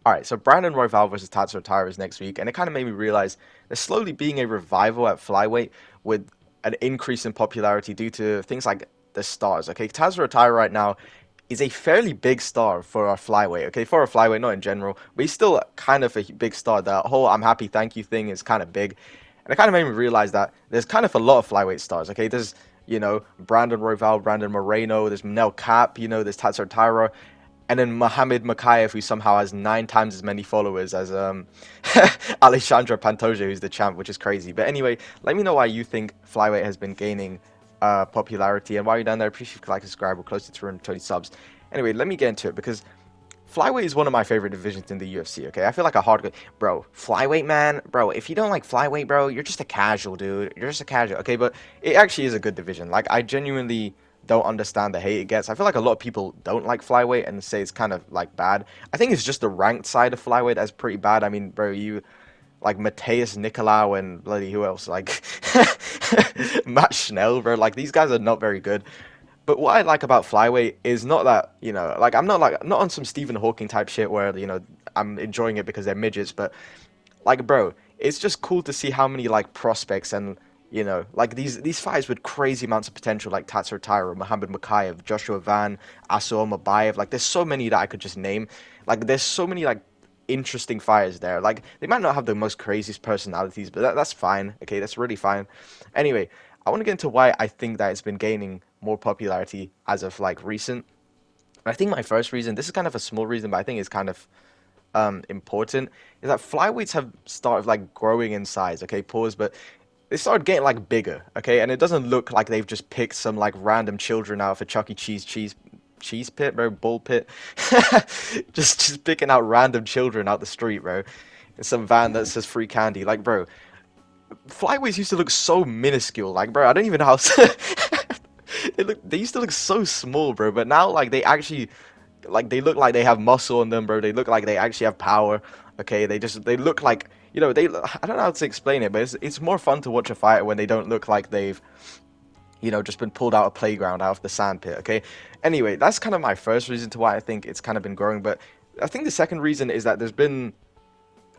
All right, so Brandon Royval versus Tatsuro Taira is next week, and it kind of made me realize there's slowly being a revival at flyweight with an increase in popularity due to things like the stars. Okay, Tatsuro Taira right now is a fairly big star for our flyweight. Okay, for our flyweight, not in general, but he's still kind of a big star. That whole "I'm happy, thank you" thing is kind of big, and it kind of made me realize that there's kind of a lot of flyweight stars. Okay, there's Brandon Royval, Brandon Moreno, there's Manel Cap, there's Tatsuro Taira, and then Mohammed Mokaev, who somehow has 9 times as many followers as Alexandre Pantoja, who's the champ, which is crazy. But anyway, let me know why you think flyweight has been gaining popularity, and while you're down there, appreciate if you like, subscribe. We're close to 220 subs. Anyway, let me get into it because flyweight is one of my favorite divisions in the UFC. Okay, I feel like a hard bro. Flyweight, man, bro. If you don't like flyweight, bro, you're just a casual, dude. You're just a casual. Okay, but it actually is a good division. Like, I genuinely don't understand the hate it gets. I feel like a lot of people don't like flyweight and say it's kind of like bad. I think it's just the ranked side of flyweight that's pretty bad. I mean, bro, you like Mateus Nicolau and bloody who else? Like Matt Schnell, bro. Like, these guys are not very good. But what I like about flyweight is not that, like, I'm not on some Stephen Hawking type shit where, I'm enjoying it because they're midgets, but like, bro, it's just cool to see how many like prospects and like these fights with crazy amounts of potential, like Tatsuro Taira, Muhammad Mokaev, Joshua Van, Asuo Mabayev. Like, there's so many that I could just name. Like, there's so many like interesting fighters there. Like, they might not have the most craziest personalities, but that's fine. Okay, that's really fine. Anyway, I want to get into why I think that it's been gaining more popularity as of like recent. And I think my first reason, this is kind of a small reason, but I think it's kind of important, is that flyweights have started like growing in size. Okay, pause, but they started getting like bigger. Okay, and it doesn't look like they've just picked some like random children out of a Chuck E. Cheese pit, bro, bull pit. just picking out random children out the street, bro, in some van that says free candy. Like, bro, flyweights used to look so minuscule. Like, bro, I don't even know how. They used to look so small, bro. But now, like, they actually, like, they look like they have muscle in them, bro. They look like they actually have power. Okay, they look like, I don't know how to explain it, but it's more fun to watch a fighter when they don't look like they've, just been pulled out of playground, out of the sandpit. Okay. Anyway, that's kind of my first reason to why I think it's kind of been growing. But I think the second reason is that there's been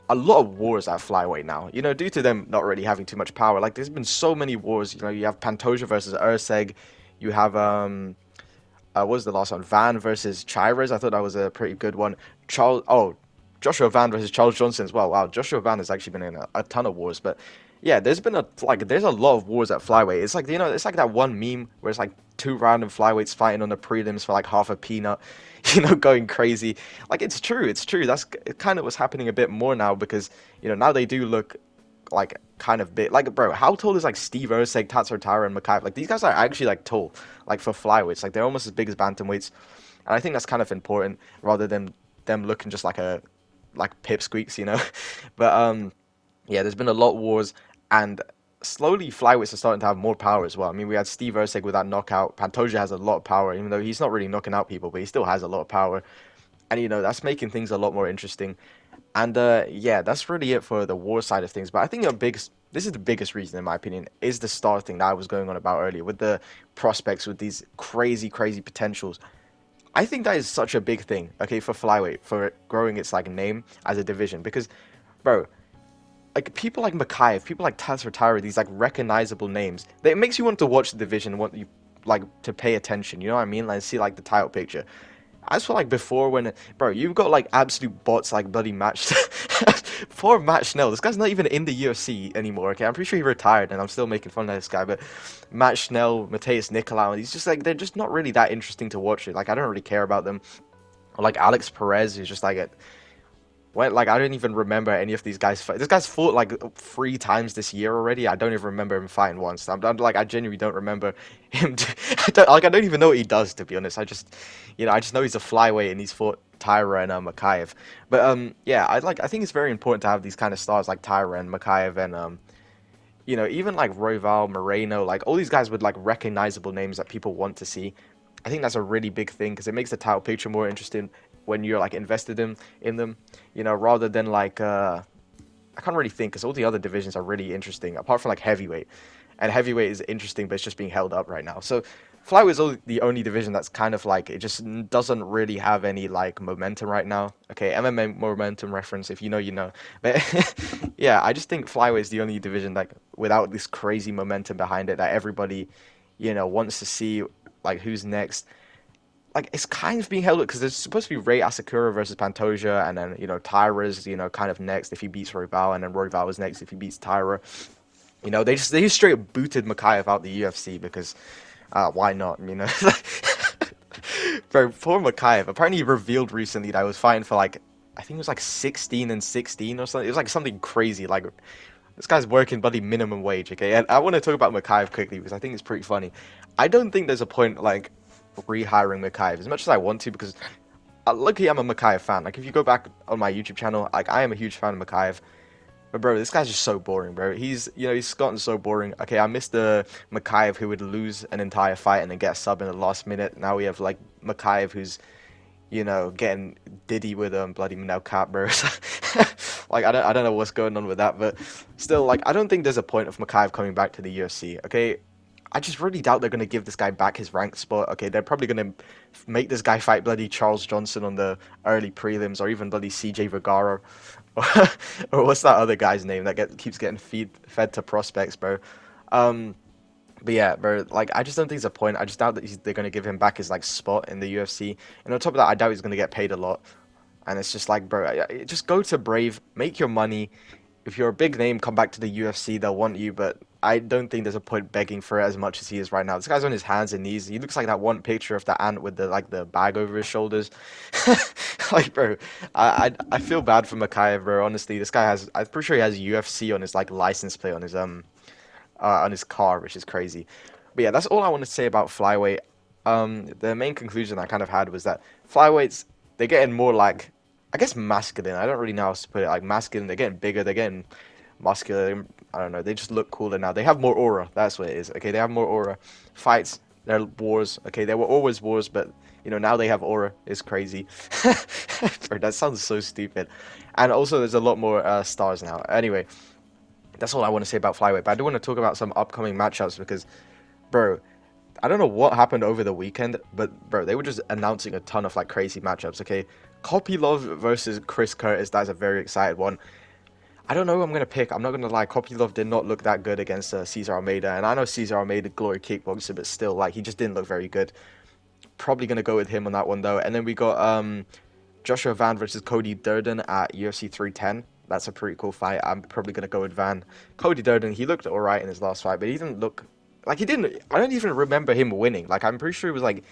a lot of wars at flyweight now, due to them not really having too much power. Like, there's been so many wars. You have Pantoja versus Urseg. You have what was the last one? Van versus Chires. I thought that was a pretty good one. Joshua Van versus Charles Johnson as well. Wow, Joshua Van has actually been in a ton of wars. But yeah, there's a lot of wars at flyweight. It's like, it's like that one meme where it's like two random flyweights fighting on the prelims for like half a peanut, going crazy. Like, it's true. That's kind of what's happening a bit more now because, now they do look like kind of big. Like, bro, how tall is like Steve Urseg, Tatsuro Taira, and Mokaev? Like, these guys are actually like tall, like for flyweights. Like, they're almost as big as bantamweights, and I think that's kind of important rather than them looking just like pipsqueaks. But yeah, there's been a lot of wars, and slowly flyweights are starting to have more power as well. I mean, we had Steve Urseg with that knockout. Pantoja has a lot of power, even though he's not really knocking out people, but he still has a lot of power, and that's making things a lot more interesting. And yeah, that's really it for the war side of things. But I think this is the biggest reason, in my opinion, is the star thing that I was going on about earlier with the prospects, with these crazy, crazy potentials. I think that is such a big thing, okay, for flyweight, for growing its like name as a division. Because, bro, like people like Mokaev, people like Tatsuro Taira, these like recognizable names, it makes you want to watch the division, want you like to pay attention. You know what I mean? Like, see like the title picture. As for like before, when bro, you've got like absolute bots like bloody matched. Poor Matt Schnell. This guy's not even in the UFC anymore. Okay, I'm pretty sure he retired, and I'm still making fun of this guy. But Matt Schnell, Mateus Nicolau, and he's just like, they're just not really that interesting to watch. Like, I don't really care about them. Or like Alex Perez, who's just like like, I don't even remember any of these guys fight. This guy's fought like 3 times this year already. I don't even remember him fighting once. I'm like, I genuinely don't remember him. I don't even know what he does, to be honest. I just know he's a flyweight and he's fought Taira and Mokaev. But yeah, I think it's very important to have these kind of stars like Taira and Mokaev and even like Royval, Moreno, like all these guys with like recognizable names that people want to see. I think that's a really big thing because it makes the title picture more interesting when you're like invested in them, rather than like I can't really think because all the other divisions are really interesting apart from like heavyweight, and heavyweight is interesting but it's just being held up right now. So Flyweight is the only division that's kind of like it just doesn't really have any like momentum right now. Okay, MMA momentum reference. If you know, you know. But yeah, I just think Flyweight is the only division like without this crazy momentum behind it that everybody, wants to see like who's next. Like it's kind of being held up because there's supposed to be Rei Asakura versus Pantoja, and then Taira's kind of next if he beats Royval, and then Royval is next if he beats Taira. They just straight up booted Mokaev out the UFC because why not? Bro, poor Mokaev. Apparently, he revealed recently that he was fighting for like I think it was like 16-16 or something. It was like something crazy. Like this guy's working bloody minimum wage. Okay, and I want to talk about Mokaev quickly because I think it's pretty funny. I don't think there's a point like rehiring Mokaev as much as I want to because luckily I'm a Mokaev fan. Like if you go back on my YouTube channel, like I am a huge fan of Mokaev. But bro, this guy's just so boring, bro. He's gotten so boring. Okay, I missed the Mokaev who would lose an entire fight and then get a sub in the last minute. Now we have like Mokaev who's, getting diddy with bloody no cap, bro. Like I don't know what's going on with that, but still, like I don't think there's a point of Mokaev coming back to the UFC. Okay, I just really doubt they're gonna give this guy back his ranked spot. Okay, they're probably gonna make this guy fight bloody Charles Johnson on the early prelims, or even bloody CJ Vergara, or what's that other guy's name that keeps getting fed to prospects, bro. But yeah, bro, like I just don't think there's a point. I just doubt that they're gonna give him back his like spot in the UFC. And on top of that, I doubt he's gonna get paid a lot. And it's just like, bro, just go to Brave, make your money. If you're a big name, come back to the UFC, they'll want you. But I don't think there's a point begging for it as much as he is right now. This guy's on his hands and knees. He looks like that one picture of the ant with the bag over his shoulders. Like, bro, I feel bad for Mokaev, bro. Honestly, this guy I'm pretty sure he has UFC on his like license plate on his car, which is crazy. But yeah, that's all I want to say about flyweight. The main conclusion I kind of had was that flyweights, they're getting more like, I guess masculine. I don't really know how to put it. Like masculine, they're getting bigger, they're getting muscular. I don't know. They just look cooler now. They have more aura. That's what it is. Okay, they have more aura. Fights, they're wars. Okay, they were always wars, but now they have aura. It's crazy. Bro, that sounds so stupid. And also, there's a lot more stars now. Anyway, that's all I want to say about flyweight. But I do want to talk about some upcoming matchups because, bro, I don't know what happened over the weekend, but bro, they were just announcing a ton of like crazy matchups. Okay, Kopylov versus Chris Curtis. That's a very excited one. I don't know who I'm gonna pick. I'm not gonna lie. Kopylov did not look that good against Cesar Almeida, and I know Cesar Almeida glory kickboxer, but still, like he just didn't look very good. Probably gonna go with him on that one though. And then we got Joshua Van versus Cody Durden at UFC 310. That's a pretty cool fight. I'm probably gonna go with Van. Cody Durden, he looked alright in his last fight, but he didn't look like he didn't. I don't even remember him winning. Like I'm pretty sure it was like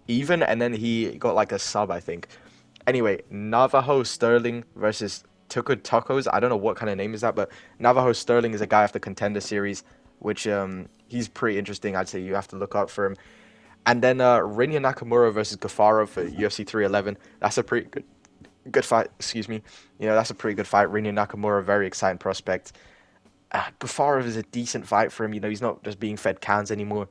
even, and then he got like a sub, I think. Anyway, Navajo Sterling versus Tukur Tacos. I don't know what kind of name is that, but Navajo Sterling is a guy off the Contender Series, which he's pretty interesting. I'd say you have to look out for him. And then Rinya Nakamura versus Gafarov for UFC 311. That's a pretty good fight. Excuse me. That's a pretty good fight. Rinya Nakamura, very exciting prospect. Gafarov is a decent fight for him. He's not just being fed cans anymore.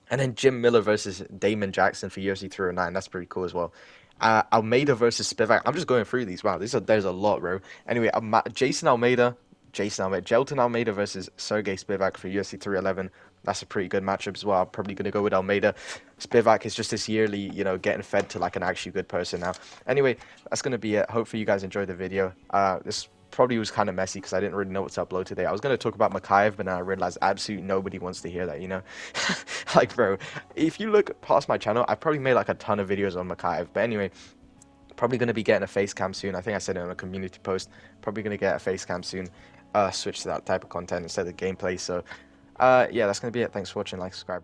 And then Jim Miller versus Damon Jackson for UFC 309. That's pretty cool as well. Almeida versus Spivak. I'm just going through these. Wow, there's a lot, bro. Anyway, Jelton Almeida versus Sergey Spivak for UFC 311. That's a pretty good matchup as well. I'm probably going to go with Almeida. Spivak is just this yearly, getting fed to like an actually good person now. Anyway, that's going to be it. Hopefully you guys enjoyed the video. This probably was kind of messy because I didn't really know what to upload today. I was going to talk about Mokaev, but then I realized absolutely nobody wants to hear that, Like, bro, if you look past my channel, I've probably made like a ton of videos on Mokaev. But anyway, probably going to be getting a face cam soon. I think I said it on a community post. Probably going to get a face cam soon. Switch to that type of content instead of gameplay. So, yeah, that's going to be it. Thanks for watching. Like, subscribe.